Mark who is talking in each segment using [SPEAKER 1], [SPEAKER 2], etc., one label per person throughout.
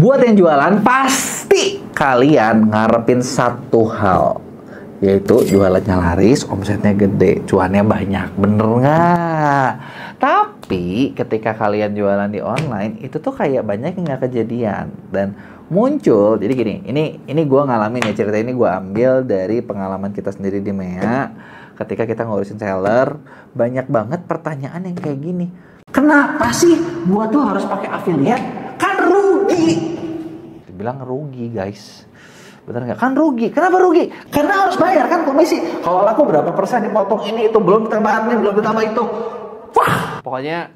[SPEAKER 1] Buat yang jualan, pasti kalian ngarepin satu hal, yaitu jualannya laris, omsetnya gede, cuannya banyak. Bener nggak? Tapi ketika kalian jualan di online, itu tuh kayak banyak yang nggak kejadian. Dan muncul, jadi gini, ini gue ngalamin ya, cerita ini gue ambil dari pengalaman kita sendiri di MEA. Ketika kita ngurusin seller, banyak banget pertanyaan yang kayak gini. Kenapa sih gue tuh harus pakai affiliate? Kan rugi. Dibilang rugi guys, bener nggak? Kan rugi. Kenapa rugi? Karena harus bayar kan komisi. Kalau aku berapa persen dipotong ini itu, belum ditambah ini, belum ditambah itu. Wah, pokoknya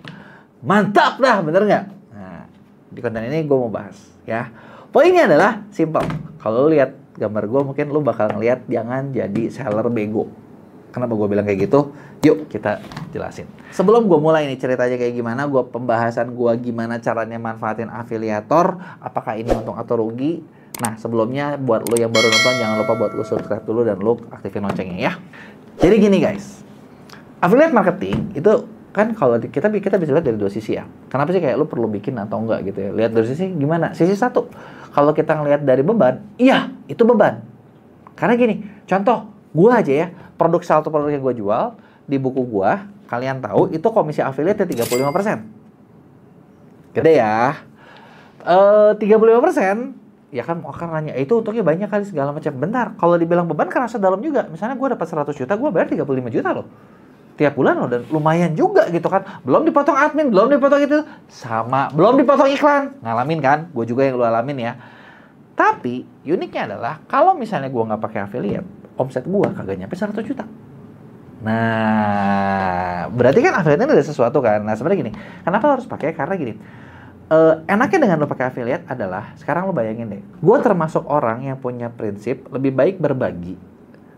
[SPEAKER 1] mantap dah, bener nggak? Nah, di konten ini gue mau bahas ya. Poinnya adalah simple. Kalau lu lihat gambar gue, mungkin lu bakal ngeliat jangan jadi seller bego. Kenapa gue bilang kayak gitu? Yuk kita jelasin. Sebelum gue mulai nih ceritanya kayak gimana, pembahasan gue gimana caranya manfaatin afiliator, apakah ini untung atau rugi. Nah sebelumnya buat lo yang baru nonton, jangan lupa buat lo subscribe dulu dan lo aktifin loncengnya ya. Jadi gini guys, affiliate marketing itu kan kalau kita bisa lihat dari dua sisi ya. Kenapa sih kayak lo perlu bikin atau enggak gitu ya? Lihat dari sisi gimana? Sisi satu, kalau kita ngelihat dari beban, iya itu beban. Karena gini, contoh gue aja ya, produk satu produk yang gue jual di buku gue, kalian tahu itu komisi affiliate 35%. Gede ya. 35%, ya kan akan nanya, itu untungnya banyak kali segala macam. Bentar, kalau dibilang beban kerasa dalam juga. Misalnya gue dapat 100 juta, gue bayar 35 juta loh. Tiap bulan loh, dan lumayan juga gitu kan. Belum dipotong admin, belum dipotong itu, sama, belum dipotong iklan. Ngalamin kan? Gue juga yang lu alamin ya. Tapi uniknya adalah kalau misalnya gue nggak pakai affiliate, omset gue kagak nyampe 100 juta. Nah, berarti kan affiliate ini ada sesuatu kan. Nah, sebenarnya gini, kenapa harus pakai? Karena gini, enaknya dengan lo pakai affiliate adalah, sekarang lo bayangin deh, gue termasuk orang yang punya prinsip lebih baik berbagi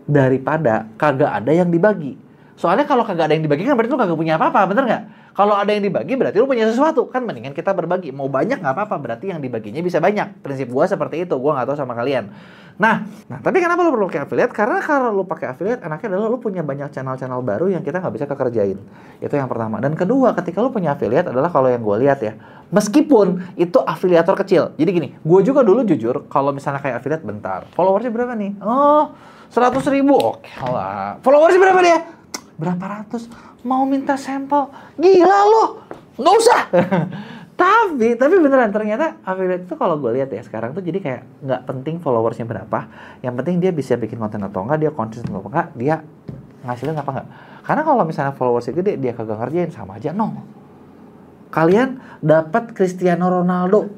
[SPEAKER 1] daripada kagak ada yang dibagi. Soalnya kalau kagak ada yang dibagi kan berarti lo kagak punya apa-apa, bener nggak? Kalau ada yang dibagi berarti lo punya sesuatu, kan mendingan kita berbagi. Mau banyak nggak apa-apa, berarti yang dibaginya bisa banyak. Prinsip gue seperti itu, gue nggak tahu sama kalian. Nah, tapi kenapa lo perlu pakai affiliate? Karena kalau lo pakai affiliate, enaknya adalah lo punya banyak channel-channel baru yang kita nggak bisa kekerjain. Itu yang pertama. Dan kedua, ketika lo punya affiliate adalah kalau yang gue lihat ya, meskipun itu afiliator kecil. Jadi gini, gue juga dulu jujur, kalau misalnya kayak affiliate, bentar, followersnya berapa nih? Oh, 100.000, oke lah. Followersnya berapa dia? Berapa ratus? Mau minta sampel? Gila lo, nggak usah. Tapi beneran ternyata affiliate itu kalau gue lihat ya sekarang tuh jadi kayak nggak penting followersnya berapa, yang penting dia bisa bikin konten atau enggak, dia konsisten atau enggak, dia ngasilin apa enggak. Karena kalau misalnya followersnya gede, dia kagak ngerjain, sama aja nol. Kalian dapat Cristiano Ronaldo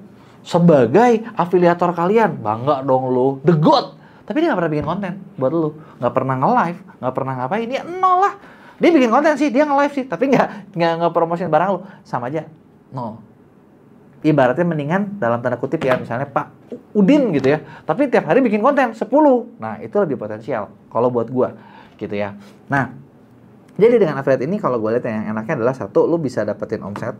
[SPEAKER 1] sebagai afiliator kalian, bangga dong lo, the god. Tapi dia nggak pernah bikin konten buat lo, nggak pernah nge-live, nggak pernah ngapain, dia nol lah. Dia bikin konten sih, dia nge-live sih, tapi nggak promosiin barang lo, sama aja nol. Ibaratnya mendingan dalam tanda kutip ya, misalnya Pak Udin gitu ya, tapi tiap hari bikin konten 10. Nah itu lebih potensial kalau buat gua gitu ya. Nah jadi dengan affiliate ini kalau gue lihat yang enaknya adalah satu, lu bisa dapetin omset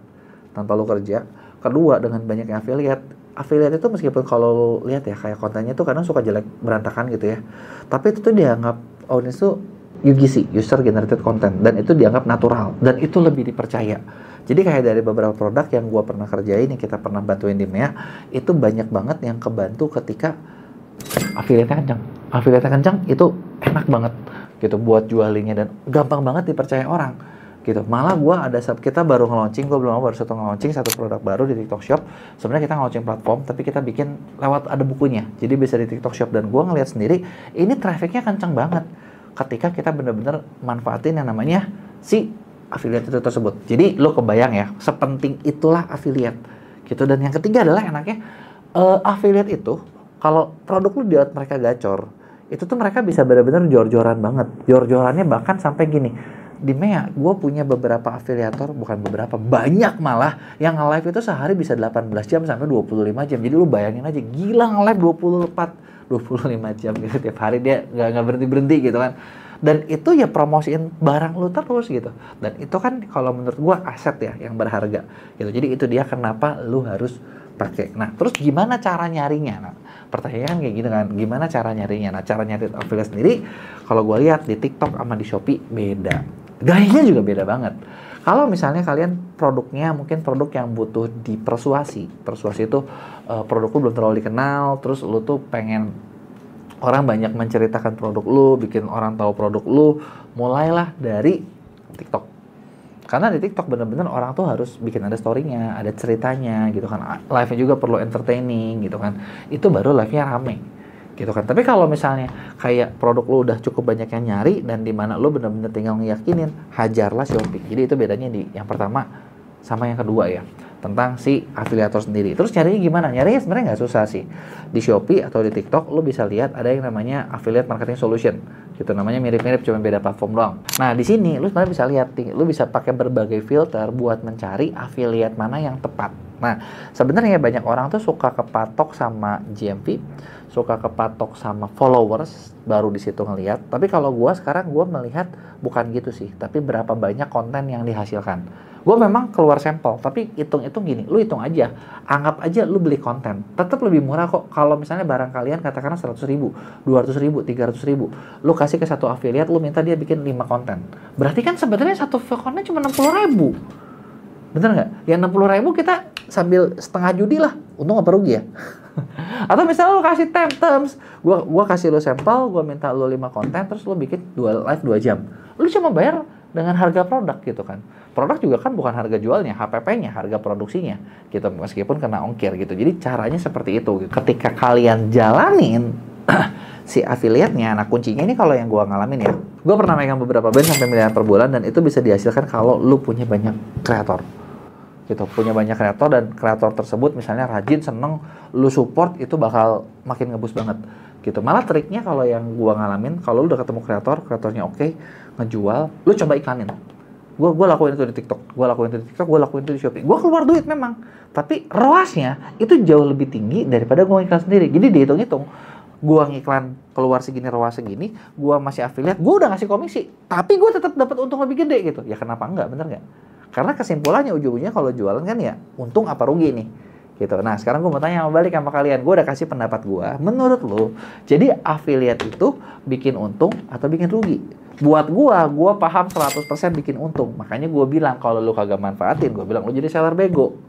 [SPEAKER 1] tanpa lu kerja. Kedua, dengan banyaknya affiliate itu meskipun kalau lu lihat ya kayak kontennya tuh kadang suka jelek berantakan gitu ya, tapi itu tuh dianggap audience tuh UGC, user generated content, dan itu dianggap natural dan itu lebih dipercaya. Jadi kayak dari beberapa produk yang gue pernah kerjain, yang kita pernah bantuin di MEA, itu banyak banget yang kebantu ketika affiliate-nya kencang. Affiliate-nya kencang itu enak banget gitu buat jualinnya dan gampang banget dipercaya orang gitu. Malah kita baru nge-launching, gue belum baru nge-launching satu produk baru di TikTok Shop. Sebenarnya kita nge-launching platform, tapi kita bikin lewat ada bukunya, jadi bisa di TikTok Shop. Dan gue ngeliat sendiri, ini trafficnya kencang banget ketika kita bener-bener manfaatin yang namanya si affiliate itu tersebut. Jadi lo kebayang ya, sepenting itulah affiliate gitu. Dan yang ketiga adalah enaknya affiliate itu, kalau produk lu buat mereka gacor, itu tuh mereka bisa benar-benar jor-joran banget. Jor-jorannya bahkan sampai gini, di MEA gue punya beberapa afiliator, bukan beberapa, banyak malah yang nge-live itu sehari bisa 18 jam sampai 25 jam. Jadi lu bayangin aja, gila nge-live 25 jam gitu tiap hari, dia nggak berhenti-berhenti gitu kan. Dan itu ya promosiin barang lu terus gitu. Dan itu kan kalau menurut gue aset ya yang berharga gitu. Jadi itu dia kenapa lu harus pakai. Nah, terus gimana cara nyarinya? Nah, pertanyaan kayak gitu kan, gimana cara nyarinya? Nah, cara nyari affiliate sendiri, kalau gue lihat di TikTok sama di Shopee beda. Gayanya juga beda banget. Kalau misalnya kalian produknya mungkin produk yang butuh dipersuasi. Persuasi itu produk lu belum terlalu dikenal, terus lu tuh pengen orang banyak menceritakan produk lu, bikin orang tahu produk lu, mulailah dari TikTok. Karena di TikTok bener-bener orang tuh harus bikin ada story-nya, ada ceritanya gitu kan. Live-nya juga perlu entertaining gitu kan. Itu baru live-nya rame gitu kan. Tapi kalau misalnya kayak produk lu udah cukup banyak yang nyari dan di mana lu bener-bener tinggal ngeyakinin, hajarlah Shopee. Jadi itu bedanya di yang pertama sama yang kedua ya, tentang si afiliator sendiri. Terus nyarinya gimana? Nyarinya sebenarnya nggak susah sih. Di Shopee atau di TikTok lu bisa lihat ada yang namanya affiliate marketing solution. Gitu, namanya mirip-mirip cuma beda platform doang. Nah, di sini lu sebenarnya bisa lihat, lu bisa pakai berbagai filter buat mencari affiliate mana yang tepat. Nah, sebenarnya banyak orang tuh suka kepatok sama GMV, suka kepatok sama followers, baru di situ ngelihat. Tapi kalau sekarang gua melihat bukan gitu sih, tapi berapa banyak konten yang dihasilkan. Gue memang keluar sampel, tapi hitung-hitung gini, lu hitung aja, anggap aja lu beli konten, tetap lebih murah kok kalau misalnya barang kalian katakanlah 100.000, 200.000, 300.000, lu kasih ke satu affiliate, lu minta dia bikin 5 konten, berarti kan sebenarnya satu konten cuma 60.000, bener nggak? Yang 60.000 kita sambil setengah judi lah, untung apa rugi ya? Atau misalnya lu kasih terms, gua kasih lu sampel, gua minta lu 5 konten, terus lu bikin live 2 jam, lu cuma bayar dengan harga produk gitu kan. Produk juga kan bukan harga jualnya, HPP-nya, harga produksinya gitu, meskipun kena ongkir gitu. Jadi caranya seperti itu gitu. Ketika kalian jalanin si affiliate-nya, nah kuncinya ini kalau yang gua ngalamin ya, gua pernah megang beberapa brand sampai miliaran per bulan, dan itu bisa dihasilkan kalau lu punya banyak kreator gitu, punya banyak kreator, dan kreator tersebut misalnya rajin, seneng, lu support, itu bakal makin ngebus banget gitu. Malah triknya kalau yang gua ngalamin, kalau lu udah ketemu kreatornya oke, ngejual, lu coba iklanin. Gua lakuin itu di TikTok, gua lakuin itu di Shopee. Gua keluar duit memang, tapi ROAS-nya itu jauh lebih tinggi daripada gua iklan sendiri. Jadi dihitung-hitung, gua ngiklan keluar segini, ROAS segini, gua masih affiliate, gua udah ngasih komisi, tapi gua tetap dapat untung lebih gede gitu. Ya kenapa enggak, bener nggak? Karena kesimpulannya ujung-ujungnya kalau jualan kan ya untung apa rugi nih gitu. Nah sekarang gue mau tanya balik sama kalian, gue udah kasih pendapat gue, menurut lo jadi affiliate itu bikin untung atau bikin rugi? Buat gue paham 100% bikin untung, makanya gue bilang kalau lo kagak manfaatin, gue bilang lo jadi seller bego.